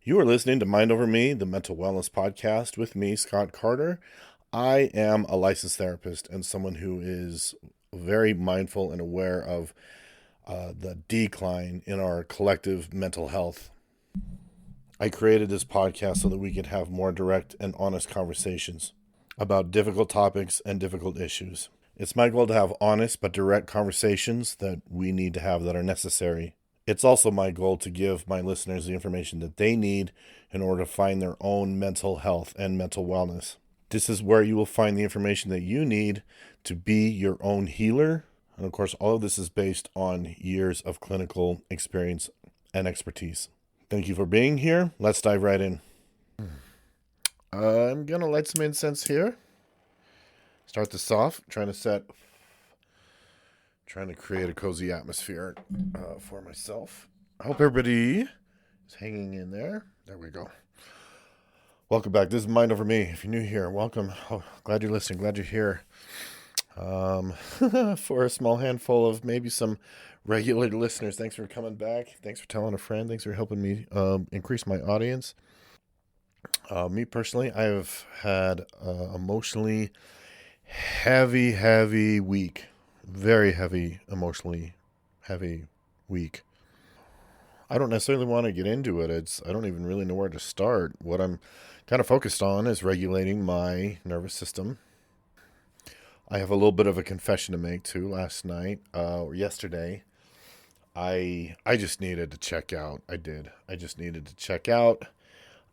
You are listening to Mind Over Me, the mental wellness podcast with me, Scott Carter. I am a licensed therapist and someone who is very mindful and aware of the decline in our collective mental health. I created this podcast so that we could have more direct and honest conversations about difficult topics and difficult issues. It's my goal to have honest but direct conversations that we need to have that are necessary. It's also my goal to give my listeners the information that they need in order to find their own mental health and mental wellness. This is where you will find the information that you need to be your own healer. And of course, all of this is based on years of clinical experience and expertise. Thank you for being here. Let's dive right in. I'm going to light some incense here. Start this off, trying to create a cozy atmosphere for myself. I hope everybody is hanging in there. There we go. Welcome back. This is Mind Over Me. If you're new here, welcome. Oh, glad you're listening. Glad you're here. For a small handful of maybe some regular listeners, thanks for coming back. Thanks for telling a friend. Thanks for helping me increase my audience. Me personally, I have had emotionally heavy week. Very heavy, emotionally heavy week. I don't necessarily want to get into it. I don't even really know where to start. What I'm kind of focused on is regulating my nervous system. I have a little bit of a confession to make too. Last night or yesterday, I just needed to check out. I did. I just needed to check out.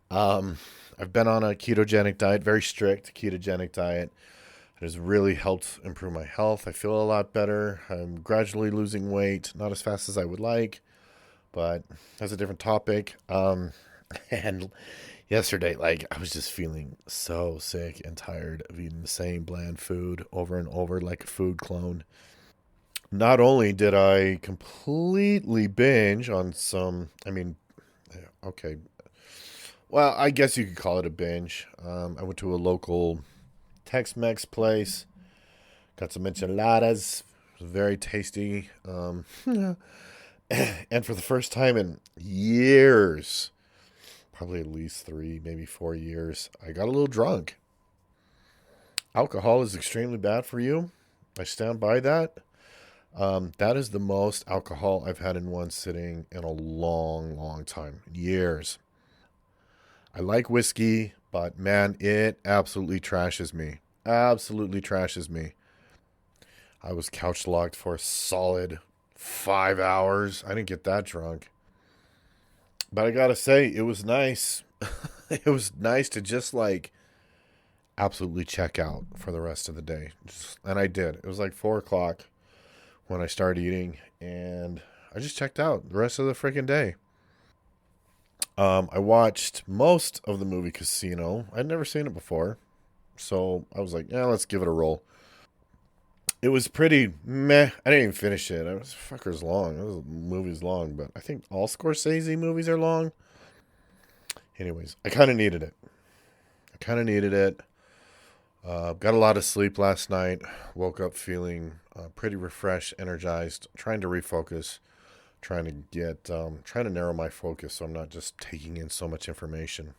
I've been on a ketogenic diet, very strict ketogenic diet. It has really helped improve my health. I feel a lot better. I'm gradually losing weight, not as fast as I would like, but that's a different topic. And yesterday, I was just feeling so sick and tired of eating the same bland food over and over like a food clone. Not only did I completely binge on okay, well, I guess you could call it a binge. I went to a local Tex-Mex place, got some enchiladas, it was very tasty. And for the first time in years, probably at least 3, maybe 4 years, I got a little drunk. Alcohol is extremely bad for you. I stand by that. That is the most alcohol I've had in one sitting in a long time, years. I like whiskey, but man, it absolutely trashes me. Absolutely trashes me. I was couch locked for a solid 5 hours. I didn't get that drunk. But I gotta say, it was nice. It was nice to just absolutely check out for the rest of the day. And I did. It was like 4 o'clock when I started eating, and I just checked out the rest of the freaking day. I watched most of the movie Casino. I'd never seen it before. So I was like, yeah, let's give it a roll. It was pretty meh. I didn't even finish it. It was fuckers long. The movie's long, but I think all Scorsese movies are long. Anyways, I kind of needed it. Got a lot of sleep last night. Woke up feeling pretty refreshed, energized, trying to refocus, trying to narrow my focus so I'm not just taking in so much information.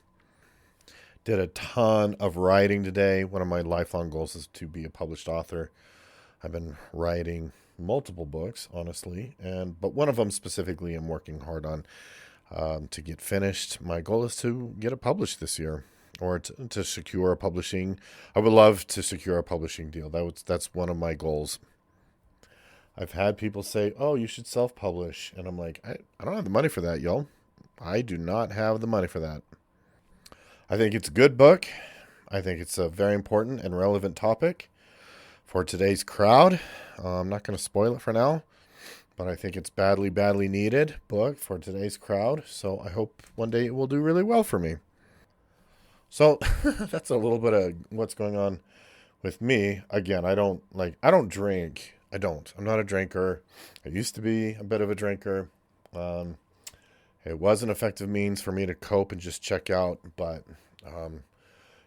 Did a ton of writing today. One of my lifelong goals is to be a published author. I've been writing multiple books, honestly, but one of them specifically I'm working hard on to get finished. My goal is to get it published this year, or to secure a publishing. I would love to secure a publishing deal. That's one of my goals. I've had people say, "Oh, you should self-publish," and I'm like, I don't have the money for that, y'all. I do not have the money for that. I think it's a good book. I think it's a very important and relevant topic for today's crowd. I'm not going to spoil it for now, but I think it's badly needed book for today's crowd. So I hope one day it will do really well for me. So that's a little bit of what's going on with me. Again, I don't drink. I'm not a drinker. I used to be a bit of a drinker. It was an effective means for me to cope and just check out, but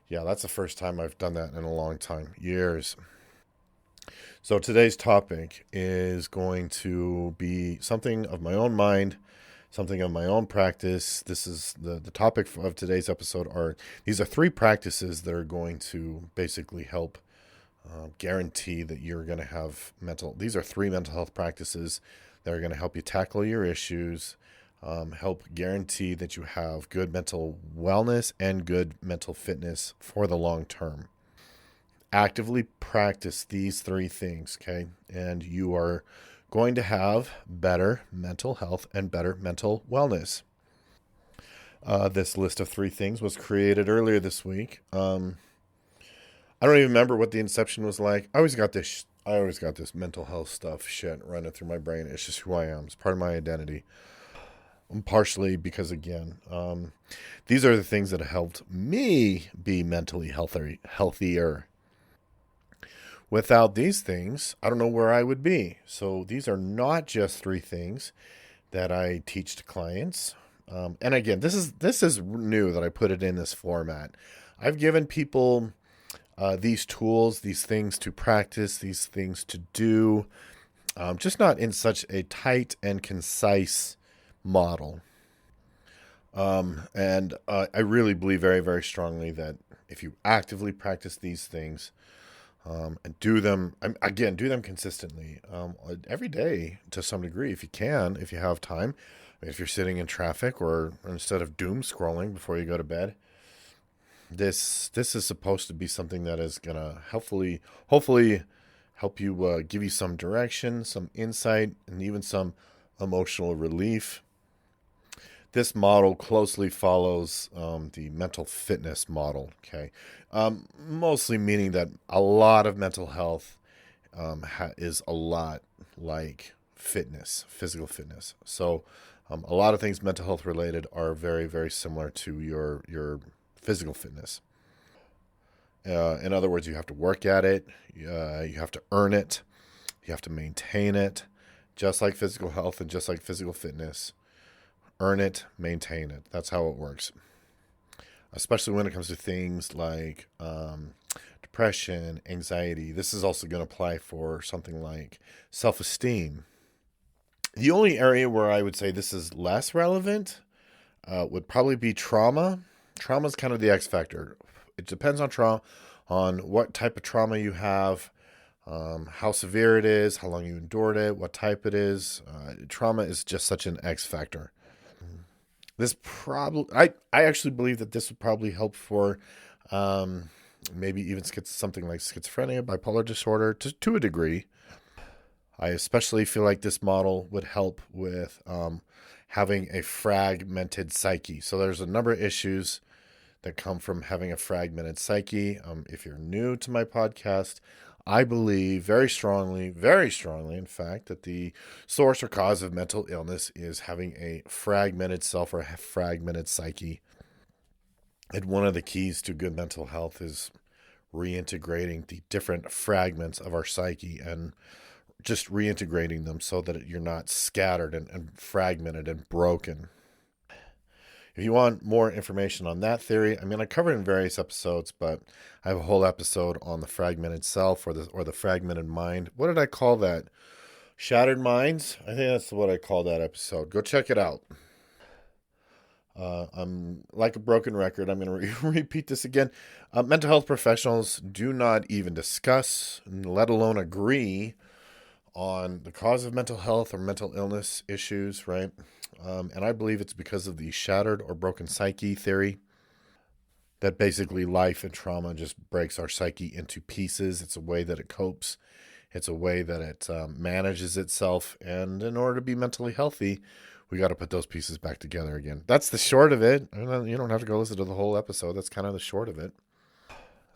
yeah, that's the first time I've done that in a long time, years. So today's topic is going to be something of my own mind, something of my own practice. This is the topic of today's episode. These are three practices that are going to basically help guarantee that you're going to have these are three mental health practices that are going to help you tackle your issues, help guarantee that you have good mental wellness and good mental fitness for the long term. Actively practice these three things, okay? And you are going to have better mental health and better mental wellness. This list of three things was created earlier this week. I don't even remember what the inception was like. I always got this mental health stuff shit running through my brain. It's just who I am. It's part of my identity. Partially because, again, these are the things that have helped me be mentally healthier. Without these things, I don't know where I would be. So these are not just three things that I teach to clients. And again, this is new that I put it in this format. I've given people these tools, these things to practice, these things to do, just not in such a tight and concise model. And I really believe very, very strongly that if you actively practice these things, and do them consistently, every day to some degree, if you can, if you have time, if you're sitting in traffic or instead of doom scrolling before you go to bed. This is supposed to be something that is going to hopefully help you, give you some direction, some insight, and even some emotional relief. This model closely follows the mental fitness model, okay? Mostly meaning that a lot of mental health is a lot like fitness, physical fitness. So a lot of things mental health related are very, very similar to your physical fitness. In other words, you have to work at it, you have to earn it, you have to maintain it, just like physical health and just like physical fitness. Earn it, maintain it. That's how it works. Especially when it comes to things like depression, anxiety. This is also going to apply for something like self-esteem. The only area where I would say this is less relevant would probably be trauma. Trauma is kind of the X factor. It depends on what type of trauma you have, how severe it is, how long you endured it, what type it is. Trauma is just such an X factor. I actually believe that this would probably help for maybe even something like schizophrenia, bipolar disorder to a degree. I especially feel like this model would help with having a fragmented psyche. So there's a number of issues that come from having a fragmented psyche. If you're new to my podcast, I believe very strongly, in fact, that the source or cause of mental illness is having a fragmented self or a fragmented psyche. And one of the keys to good mental health is reintegrating the different fragments of our psyche and just reintegrating them so that you're not scattered and fragmented and broken. If you want more information on that theory, I covered it in various episodes, but I have a whole episode on the fragmented self or the fragmented mind. What did I call that? Shattered minds? I think that's what I call that episode. Go check it out. I'm like a broken record. I'm going to repeat this again. Mental health professionals do not even discuss, let alone agree on the cause of mental health or mental illness issues, right? And I believe it's because of the shattered or broken psyche theory that basically life and trauma just breaks our psyche into pieces. It's a way that it copes. It's a way that it manages itself. And in order to be mentally healthy, we got to put those pieces back together again. That's the short of it. You don't have to go listen to the whole episode. That's kind of the short of it.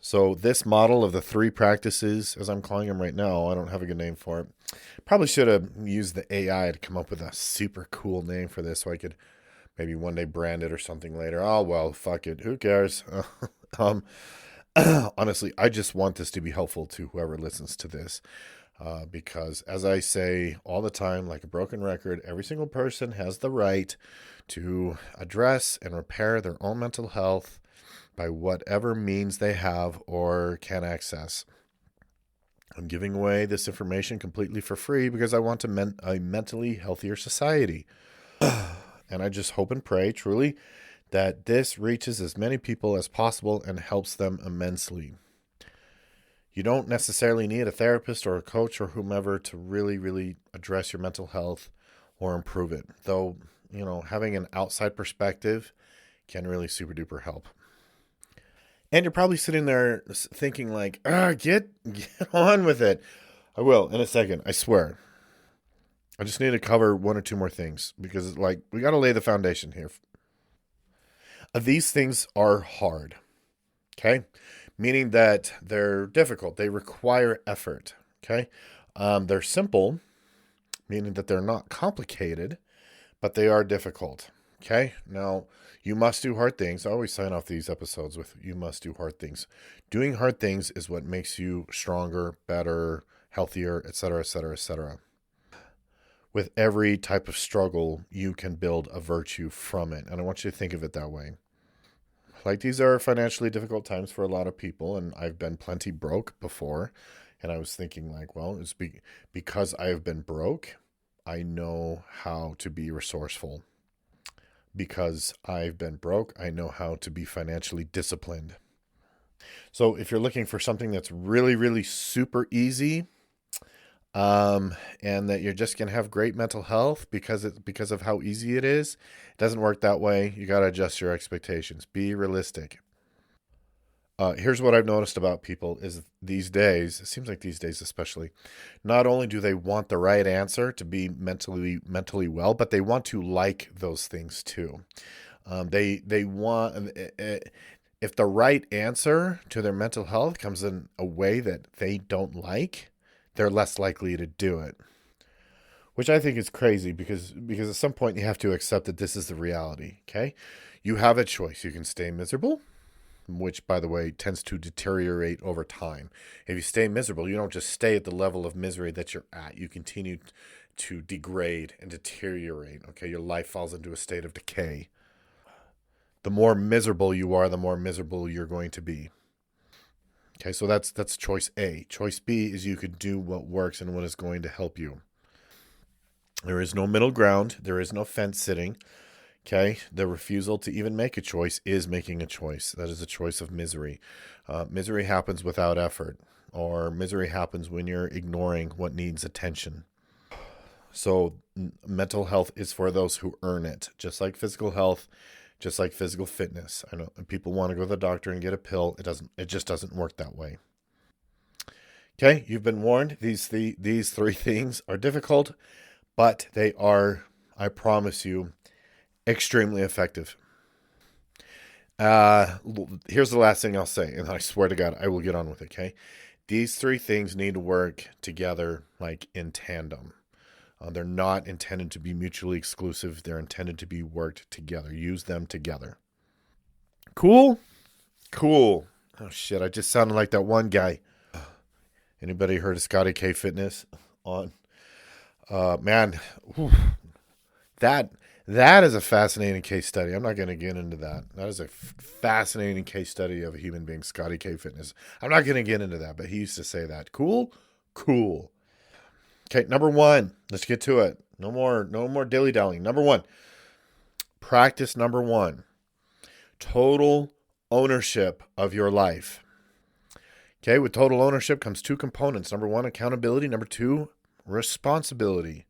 So this model of the three practices, as I'm calling them right now, I don't have a good name for it. Probably should have used the AI to come up with a super cool name for this so I could maybe one day brand it or something later. Oh, well, fuck it. Who cares? Honestly, I just want this to be helpful to whoever listens to this. Because as I say all the time, like a broken record, every single person has the right to address and repair their own mental health by whatever means they have or can access. I'm giving away this information completely for free because I want a mentally healthier society. And I just hope and pray truly that this reaches as many people as possible and helps them immensely. You don't necessarily need a therapist or a coach or whomever to really, really address your mental health or improve it. Though, having an outside perspective can really super duper help. And you're probably sitting there thinking like, get on with it. I will in a second, I swear. I just need to cover one or two more things because we got to lay the foundation here. These things are hard. Okay? Meaning that they're difficult. They require effort. Okay? They're simple, meaning that they're not complicated, but they are difficult. Okay? Now, you must do hard things. I always sign off these episodes with you must do hard things. Doing hard things is what makes you stronger, better, healthier, etc., etc., etc. With every type of struggle, you can build a virtue from it. And I want you to think of it that way. Like, these are financially difficult times for a lot of people, and I've been plenty broke before. And I was thinking like, well, it's because I have been broke, I know how to be resourceful. Because I've been broke, I know how to be financially disciplined. So if you're looking for something that's really, really super easy, and that you're just going to have great mental health because of how easy it is, it doesn't work that way. You got to adjust your expectations. Be realistic. Here's what I've noticed about people is these days, it seems like these days especially, not only do they want the right answer to be mentally well, but they want to like those things too. They want, if the right answer to their mental health comes in a way that they don't like, they're less likely to do it. Which I think is crazy because at some point you have to accept that this is the reality, okay? You have a choice. You can stay miserable, which, by the way, tends to deteriorate over time. If you stay miserable, you don't just stay at the level of misery that you're at. You continue to degrade and deteriorate, okay? Your life falls into a state of decay. The more miserable you are, the more miserable you're going to be. Okay, so that's choice A. Choice B is you can do what works and what is going to help you. There is no middle ground. There is no fence sitting. Okay, the refusal to even make a choice is making a choice. That is a choice of misery. Misery happens without effort, or misery happens when you're ignoring what needs attention. So mental health is for those who earn it, just like physical health, just like physical fitness. I know people want to go to the doctor and get a pill. It just doesn't work that way. Okay, you've been warned. These three things are difficult, but they are, I promise you, extremely effective. Here's the last thing I'll say, and I swear to God, I will get on with it, okay? These three things need to work together, like in tandem. They're not intended to be mutually exclusive. They're intended to be worked together. Use them together. Cool? Cool. Oh, shit. I just sounded like that one guy. Anybody heard of Scotty K Fitness on? Man, whew, that is a fascinating case study. I'm not going to get into that. That is a fascinating case study of a human being, Scotty K Fitness. I'm not going to get into that, but he used to say that. Cool? Cool. Okay, number one. Let's get to it. No more dilly-dallying. Number one. Practice number one. Total ownership of your life. Okay, with total ownership comes two components. Number one, accountability. Number two, responsibility.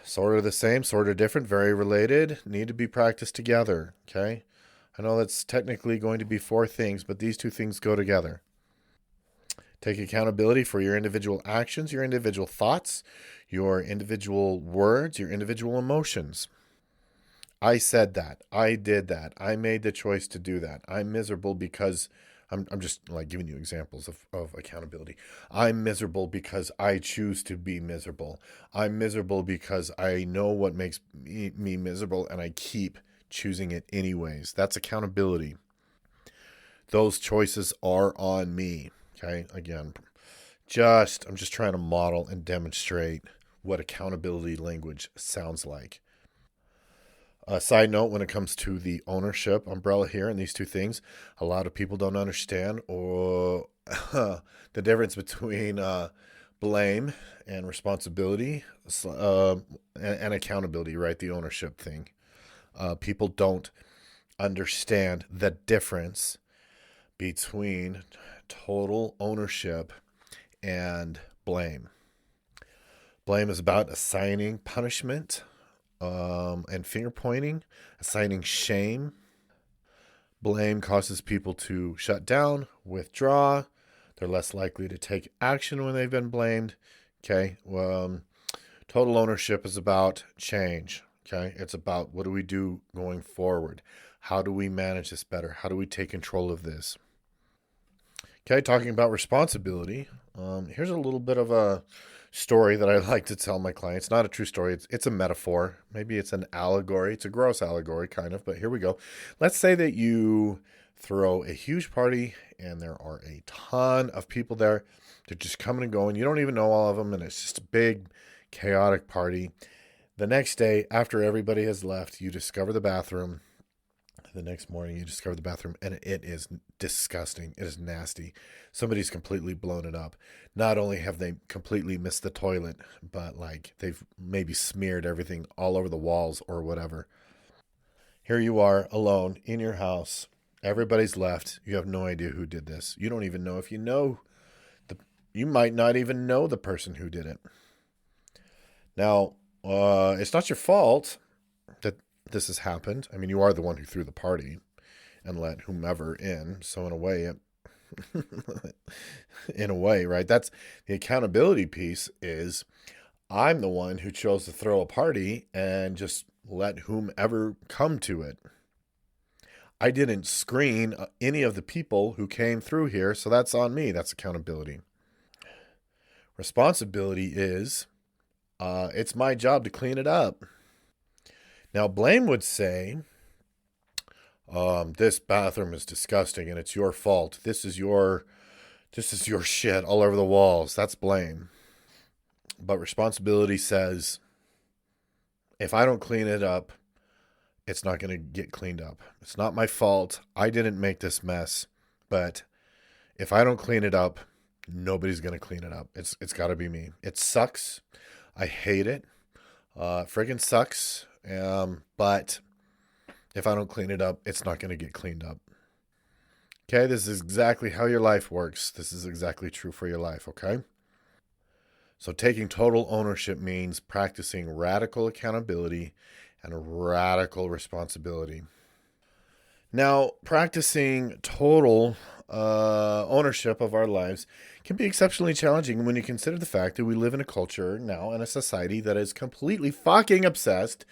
Sort of the same, sort of different, very related, need to be practiced together, okay? I know that's technically going to be four things, but these two things go together. Take accountability for your individual actions, your individual thoughts, your individual words, your individual emotions. I said that. I did that. I made the choice to do that. I'm miserable because I'm just like giving you examples of accountability. I'm miserable because I choose to be miserable. I'm miserable because I know what makes me miserable and I keep choosing it anyways. That's accountability. Those choices are on me. Okay, again, I'm just trying to model and demonstrate what accountability language sounds like. A side note, when it comes to the ownership umbrella here and these two things, a lot of people don't understand or the difference between blame and responsibility and accountability, right? The ownership thing. People don't understand the difference between total ownership and blame. Blame is about assigning punishment and finger pointing, assigning shame. Blame causes people to shut down, withdraw. They're less likely to take action when they've been blamed. Okay. Total ownership is about change. Okay. It's about what do we do going forward? How do we manage this better? How do we take control of this? Okay. Talking about responsibility. Here's a little bit of a story that I like to tell my clients. Not a true story. It's a metaphor. Maybe it's an allegory. It's a gross allegory, kind of, but here we go. Let's say that you throw a huge party and there are a ton of people there. They're just coming and going. You don't even know all of them, and it's just a big, chaotic party. The next day, after everybody has left, you discover the bathroom. The next morning, you discover the bathroom, and it is disgusting. It is nasty. Somebody's completely blown it up. Not only have they completely missed the toilet, but like they've maybe smeared everything all over the walls or whatever. Here you are alone in your house. Everybody's left. You have no idea who did this. You don't even know if you know. You might not even know the person who did it. Now, it's not your fault that this has happened. I mean, you are the one who threw the party and let whomever in. So in a way, right? That's the accountability piece is I'm the one who chose to throw a party and just let whomever come to it. I didn't screen any of the people who came through here, so that's on me. That's accountability. Responsibility is it's my job to clean it up. Now, blame would say, this bathroom is disgusting and it's your fault. This is your shit all over the walls. That's blame. But responsibility says, if I don't clean it up, it's not going to get cleaned up. It's not my fault. I didn't make this mess. But if I don't clean it up, nobody's going to clean it up. It's got to be me. It sucks. I hate it. Friggin' sucks. But if I don't clean it up, it's not going to get cleaned up. Okay, this is exactly how your life works. This is exactly true for your life, okay? So taking total ownership means practicing radical accountability and radical responsibility. Now, practicing total ownership of our lives can be exceptionally challenging when you consider the fact that we live in a culture now and a society that is completely fucking obsessed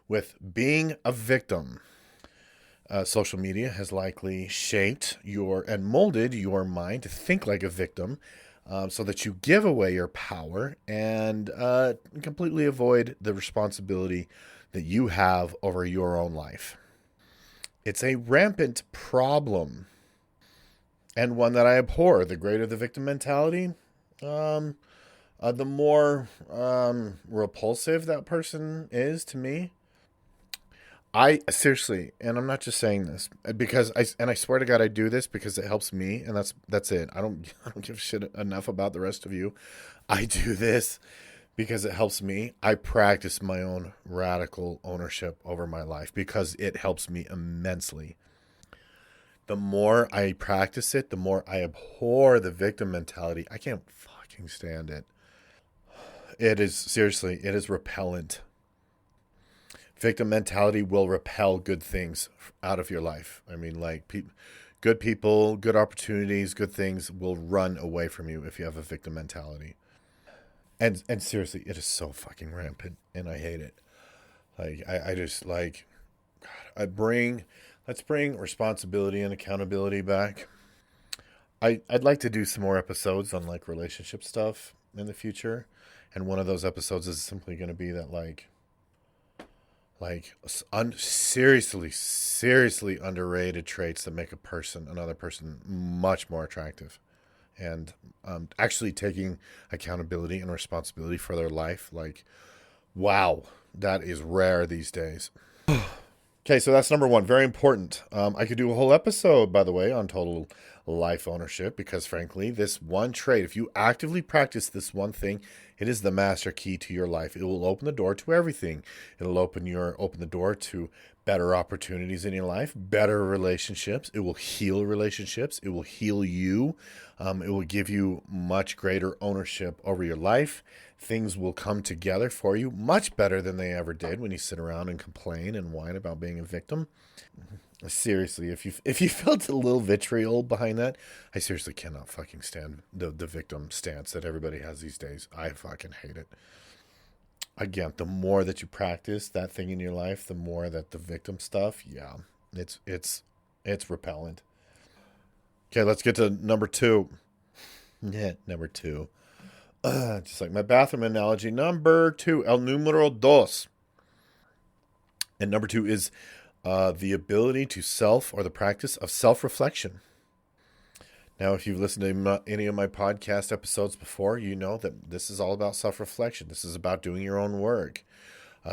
with being a victim. Social media has likely shaped and molded your mind to think like a victim so that you give away your power and completely avoid the responsibility that you have over your own life. It's a rampant problem and one that I abhor. The greater the victim mentality, the more repulsive that person is to me. I seriously, and I'm not just saying this because I swear to God I do this because it helps me, and that's it. I don't give a shit enough about the rest of you. I do this because it helps me. I practice my own radical ownership over my life because it helps me immensely. The more I practice it, the more I abhor the victim mentality. I can't fucking stand it. It is repellent. Victim mentality will repel good things out of your life. I mean, like good people, good opportunities, good things will run away from you if you have a victim mentality. And seriously, it is so fucking rampant, and I hate it. Like I just like, God, let's bring responsibility and accountability back. I'd like to do some more episodes on like relationship stuff in the future, and one of those episodes is simply going to be that seriously underrated traits that make another person much more attractive. And actually taking accountability and responsibility for their life. Like, wow, that is rare these days. Okay, so that's number one. Very important. I could do a whole episode, by the way, on total life ownership because, frankly, this one trait, if you actively practice this one thing, It is the master key to your life. It will open the door to everything. It'll open the door to better opportunities in your life, better relationships. It will heal relationships. It will heal you. It will give you much greater ownership over your life. Things will come together for you much better than they ever did when you sit around and complain and whine about being a victim. Seriously, if you felt a little vitriol behind that, I seriously cannot fucking stand the victim stance that everybody has these days. I fucking hate it. Again, the more that you practice that thing in your life, the more that the victim stuff, yeah, it's repellent. Okay, let's get to number 2. Yeah, number 2. Just like my bathroom analogy, number 2, el número dos. And number 2 is the ability to the practice of self-reflection. Now, if you've listened to any of my podcast episodes before, you know that this is all about self-reflection. This is about doing your own work.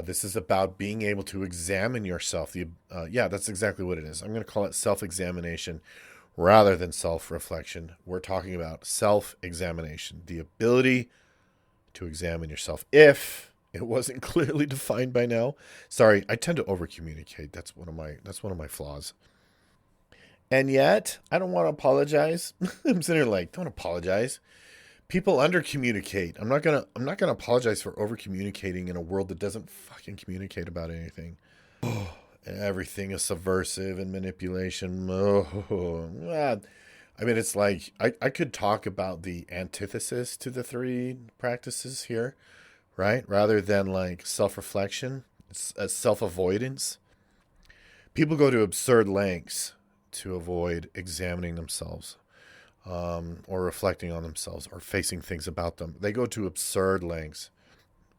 This is about being able to examine yourself. Yeah, that's exactly what it is. I'm going to call it self-examination rather than self-reflection. We're talking about self-examination, the ability to examine yourself. If it wasn't clearly defined by now, sorry, I tend to over-communicate. That's one of my flaws. And yet, I don't want to apologize. I'm sitting here like, don't apologize. People under-communicate. I'm not gonna apologize for over-communicating in a world that doesn't fucking communicate about anything. Everything is subversive and manipulation. I mean, it's like I could talk about the antithesis to the 3 practices here, right? Rather than like self-reflection, self-avoidance. People go to absurd lengths to avoid examining themselves, or reflecting on themselves, or facing things about them. They go to absurd lengths.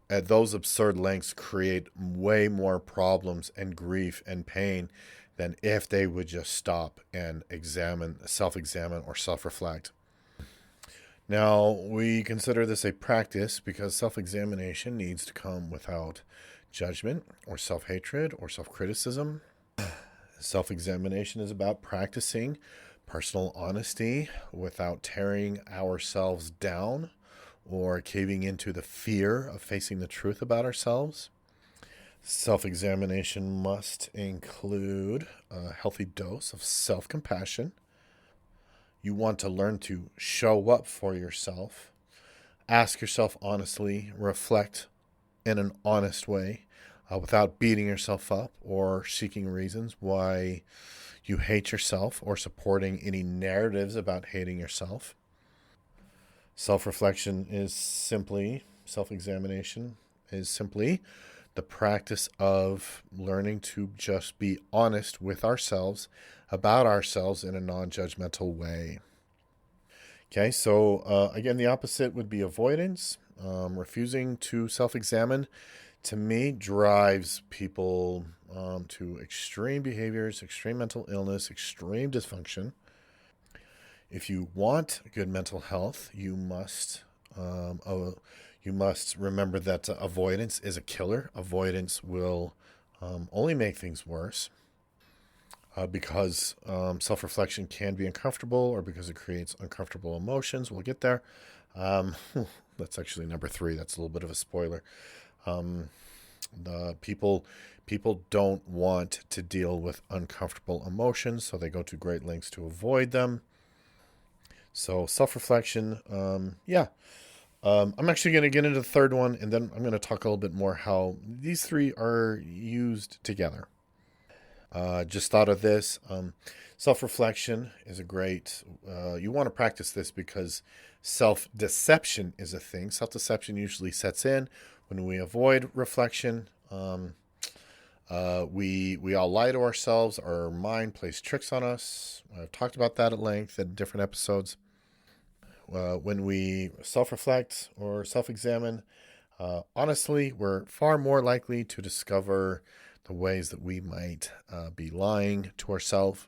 And those absurd lengths create way more problems and grief and pain than if they would just stop and self-examine or self-reflect. Now, we consider this a practice because self-examination needs to come without judgment or self-hatred or self-criticism. Self-examination is about practicing personal honesty without tearing ourselves down or caving into the fear of facing the truth about ourselves. Self-examination must include a healthy dose of self-compassion. You want to learn to show up for yourself. Ask yourself honestly, reflect in an honest way, without beating yourself up or seeking reasons why you hate yourself or supporting any narratives about hating yourself. Self-examination is simply the practice of learning to just be honest with ourselves about ourselves in a non-judgmental way. Okay, so again, the opposite would be avoidance. Refusing to self-examine, to me, drives people to extreme behaviors, extreme mental illness, extreme dysfunction. If you want good mental health, you must remember that avoidance is a killer. Avoidance will only make things worse because self-reflection can be uncomfortable, or because it creates uncomfortable emotions. We'll get there. That's actually number 3. That's a little bit of a spoiler. The people don't want to deal with uncomfortable emotions, so they go to great lengths to avoid them. So self-reflection, I'm actually going to get into the third one, and then I'm going to talk a little bit more how these 3 are used together. Just thought of this. Self-reflection is a great, you want to practice this because self-deception is a thing. Self-deception usually sets in when we avoid reflection. We all lie to ourselves. Our mind plays tricks on us. I've talked about that at length in different episodes. When we self-reflect or self-examine, honestly, we're far more likely to discover the ways that we might be lying to ourselves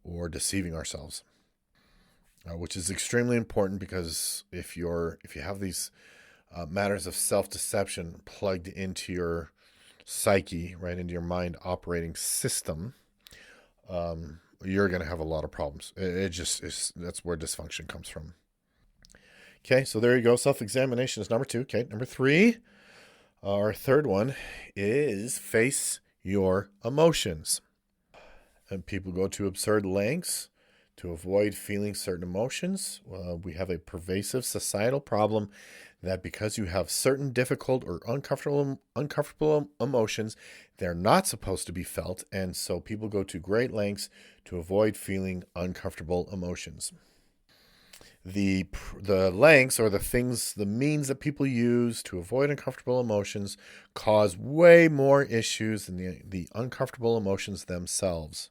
or deceiving ourselves, which is extremely important, because if you have these matters of self-deception plugged into your psyche, right into your mind operating system, you're going to have a lot of problems. It just is, that's where dysfunction comes from. Okay, so there you go. Self-examination is number 2. Okay, number 3, our third one is face your emotions. And people go to absurd lengths to avoid feeling certain emotions. We have a pervasive societal problem that because you have certain difficult or uncomfortable emotions, they're not supposed to be felt, and so people go to great lengths to avoid feeling uncomfortable emotions. The lengths or the means that people use to avoid uncomfortable emotions cause way more issues than the uncomfortable emotions themselves.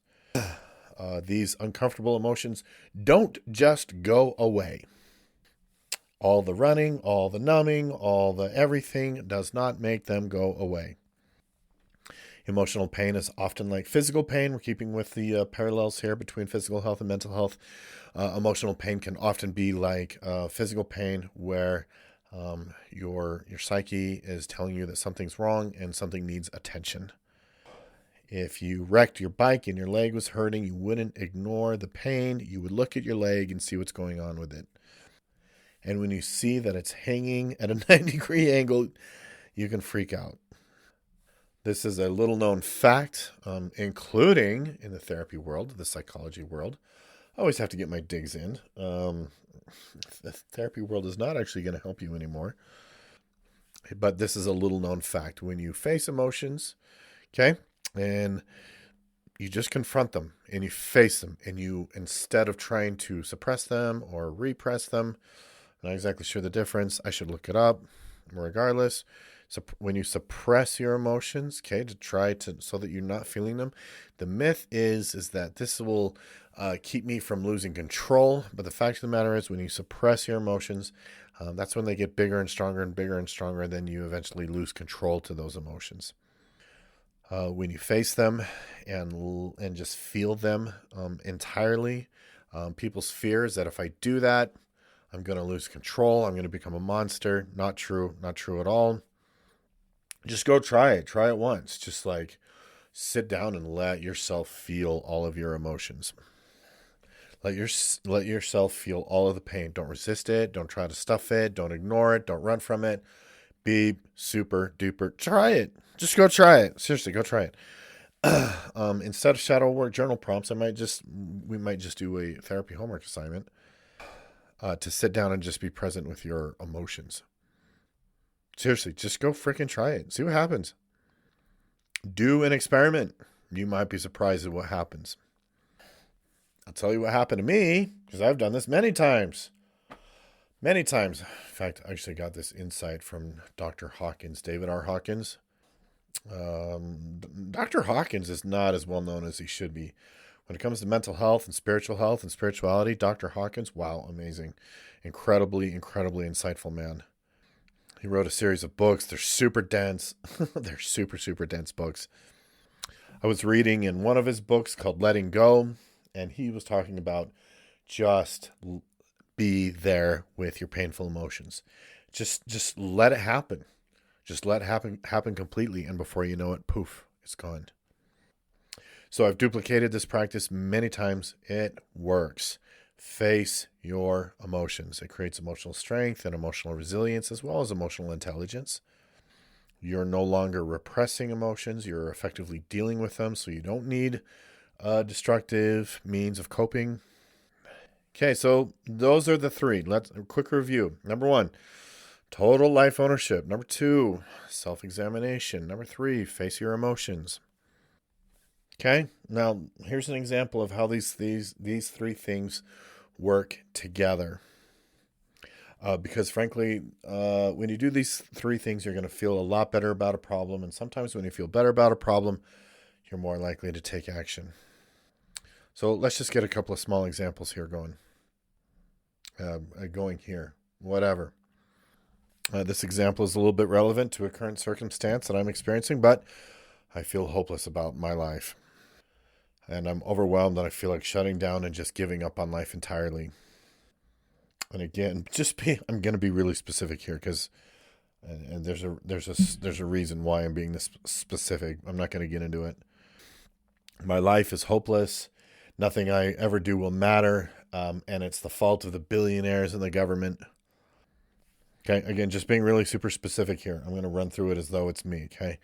These uncomfortable emotions don't just go away. All the running, all the numbing, all the everything does not make them go away. Emotional pain is often like physical pain. We're keeping with the parallels here between physical health and mental health. Emotional pain can often be like physical pain, where your psyche is telling you that something's wrong and something needs attention. If you wrecked your bike and your leg was hurting, you wouldn't ignore the pain. You would look at your leg and see what's going on with it. And when you see that it's hanging at a 90-degree angle, you can freak out. This is a little known fact, including in the therapy world, the psychology world. I always have to get my digs in. The therapy world is not actually going to help you anymore. But this is a little known fact. When you face emotions, okay, and you just confront them and you face them, and you, instead of trying to suppress them or repress them, I'm not exactly sure the difference. I should look it up. Regardless, so when you suppress your emotions, okay, to try to, so that you're not feeling them, the myth is that this will keep me from losing control. But the fact of the matter is, when you suppress your emotions, that's when they get bigger and stronger and bigger and stronger. And then you eventually lose control to those emotions. When you face them and just feel them entirely, people's fear is that if I do that, I'm going to lose control. I'm going to become a monster. Not true. Not true at all. Just go try it. Try it once. Just like sit down and let yourself feel all of your emotions. Let yourself feel all of the pain. Don't resist it. Don't try to stuff it. Don't ignore it. Don't run from it. Be super duper. Try it. Just go try it. Seriously, go try it. Instead of shadow work journal prompts, we might just do a therapy homework assignment. To sit down and just be present with your emotions. Seriously, just go freaking try it. See what happens. Do an experiment. You might be surprised at what happens. I'll tell you what happened to me, because I've done this many times. Many times. In fact, I actually got this insight from Dr. Hawkins, David R. Hawkins. Dr. Hawkins is not as well known as he should be. When it comes to mental health and spirituality, Dr. Hawkins, wow, amazing. Incredibly insightful man. He wrote a series of books. They're super dense. They're super, super dense books. I was reading in one of his books called Letting Go, and he was talking about just be there with your painful emotions. Just let it happen. Just let it happen completely, and before you know it, poof, it's gone. So I've duplicated this practice many times. It works. Face your emotions. It creates emotional strength and emotional resilience, as well as emotional intelligence. You're no longer repressing emotions. You're effectively dealing with them, so you don't need destructive means of coping. Okay, so those are the 3. Let's a quick review. Number 1, total life ownership. Number 2, self-examination. Number 3, face your emotions. Okay, now here's an example of how these 3 things work together. Because frankly, when you do these 3 things, you're going to feel a lot better about a problem. And sometimes when you feel better about a problem, you're more likely to take action. So let's just get a couple of small examples here going. Whatever. This example is a little bit relevant to a current circumstance that I'm experiencing, but I feel hopeless about my life. And I'm overwhelmed and I feel like shutting down and just giving up on life entirely. And again, I'm going to be really specific here because and there's a reason why I'm being this specific. I'm not going to get into it. My life is hopeless. Nothing I ever do will matter. And it's the fault of the billionaires and the government. Okay, again, just being really super specific here. I'm going to run through it as though it's me, okay?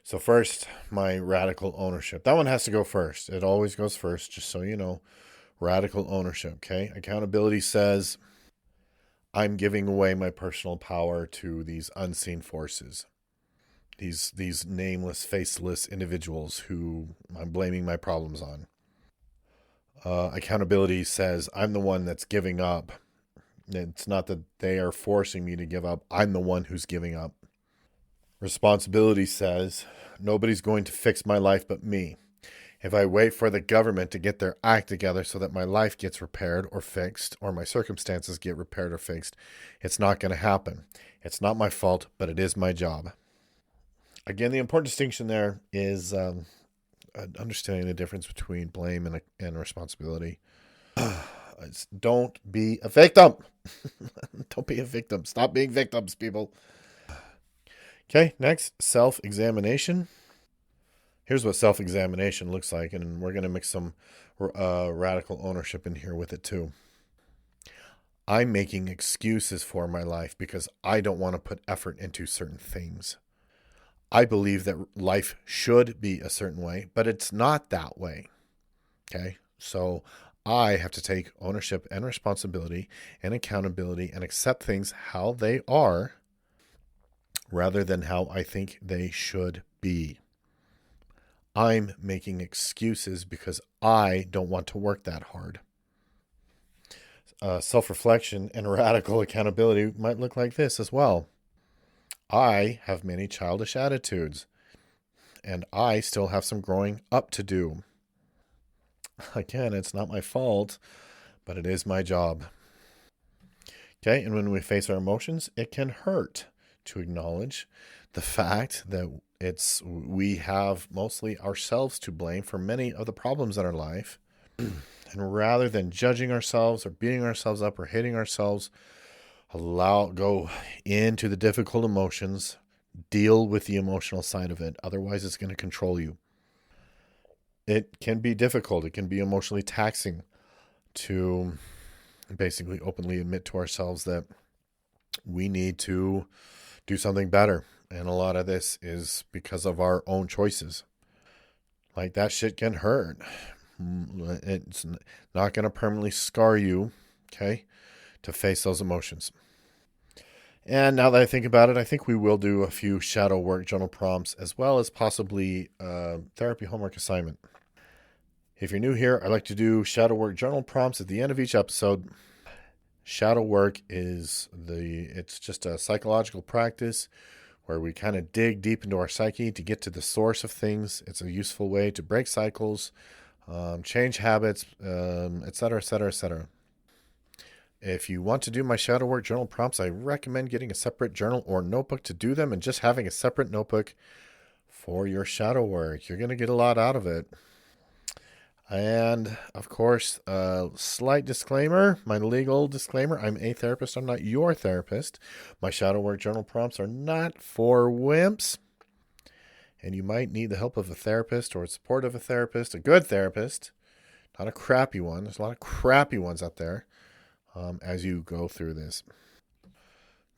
So first, my radical ownership. That one has to go first. It always goes first, just so you know. Radical ownership, okay? Accountability says I'm giving away my personal power to these unseen forces. These nameless, faceless individuals who I'm blaming my problems on. Accountability says I'm the one that's giving up. It's not that they are forcing me to give up. I'm the one who's giving up. Responsibility says nobody's going to fix my life but me. If I wait for the government to get their act together so that my life gets repaired or fixed, or my circumstances get repaired or fixed, it's not going to happen. It's not my fault, but it is my job. Again, the important distinction there is understanding the difference between blame and responsibility. Don't be a victim. Don't be a victim. Stop being victims, people. Okay, next, self-examination. Here's what self-examination looks like, and we're going to mix some radical ownership in here with it too. I'm making excuses for my life because I don't want to put effort into certain things. I believe that life should be a certain way, but it's not that way. Okay, so I have to take ownership and responsibility and accountability and accept things how they are rather than how I think they should be. I'm making excuses because I don't want to work that hard. Self-reflection and radical accountability might look like this as well. I have many childish attitudes, and I still have some growing up to do. Again, it's not my fault, but it is my job. Okay, and when we face our emotions, it can hurt to acknowledge the fact that we have mostly ourselves to blame for many of the problems in our life. And rather than judging ourselves or beating ourselves up or hating ourselves, go into the difficult emotions, deal with the emotional side of it. Otherwise, it's going to control you. It can be difficult. It can be emotionally taxing to basically openly admit to ourselves that we need to do something better. And a lot of this is because of our own choices. Like, that shit can hurt. It's not going to permanently scar you, okay, to face those emotions. And now that I think about it, I think we will do a few shadow work journal prompts as well as possibly therapy homework assignment. If you're new here, I like to do shadow work journal prompts at the end of each episode. Shadow work it's just a psychological practice where we kind of dig deep into our psyche to get to the source of things. It's a useful way to break cycles, change habits, etc., etc., etc. If you want to do my shadow work journal prompts, I recommend getting a separate journal or notebook to do them and just having a separate notebook for your shadow work. You're going to get a lot out of it. And, of course, slight disclaimer, my legal disclaimer, I'm a therapist. I'm not your therapist. My shadow work journal prompts are not for wimps. And you might need the help of a therapist or support of a therapist, a good therapist, not a crappy one. There's a lot of crappy ones out there as you go through this.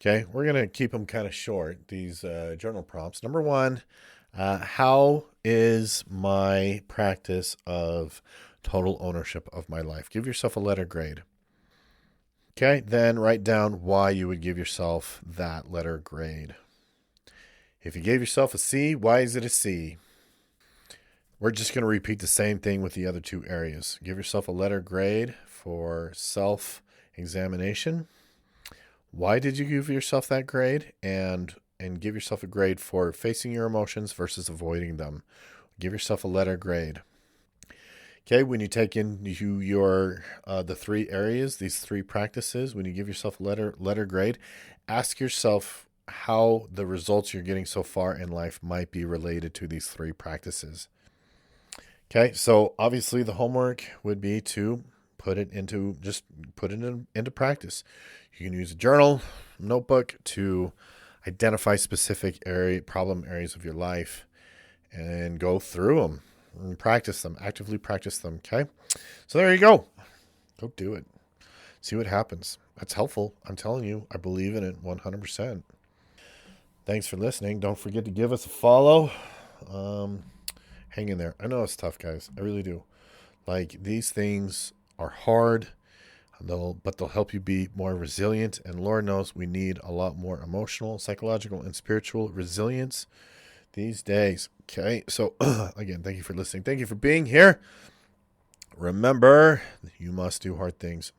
Okay, we're going to keep them kind of short, these journal prompts. Number one, how is my practice of total ownership of my life? Give yourself a letter grade. Okay, then write down why you would give yourself that letter grade. If you gave yourself a C, why is it a C? We're just going to repeat the same thing with the other two areas. Give yourself a letter grade for self-examination. Why did you give yourself that grade? And give yourself a grade for facing your emotions versus avoiding them. Give yourself a letter grade. Okay, when you take into your the three areas, these three practices, when you give yourself a letter grade, ask yourself how the results you're getting so far in life might be related to these three practices. Okay, so obviously the homework would be to put it into practice. You can use a journal, notebook to identify specific problem areas of your life and go through them and practice them, actively practice them. Okay, so there you go. Go do it. See what happens. That's helpful. I'm telling you, I believe in it 100%. Thanks for listening. Don't forget to give us a follow. Hang in there. I know it's tough, guys. I really do. Like, these things are hard, but they'll help you be more resilient. And Lord knows we need a lot more emotional, psychological, and spiritual resilience these days. Okay. So, again, thank you for listening. Thank you for being here. Remember, you must do hard things.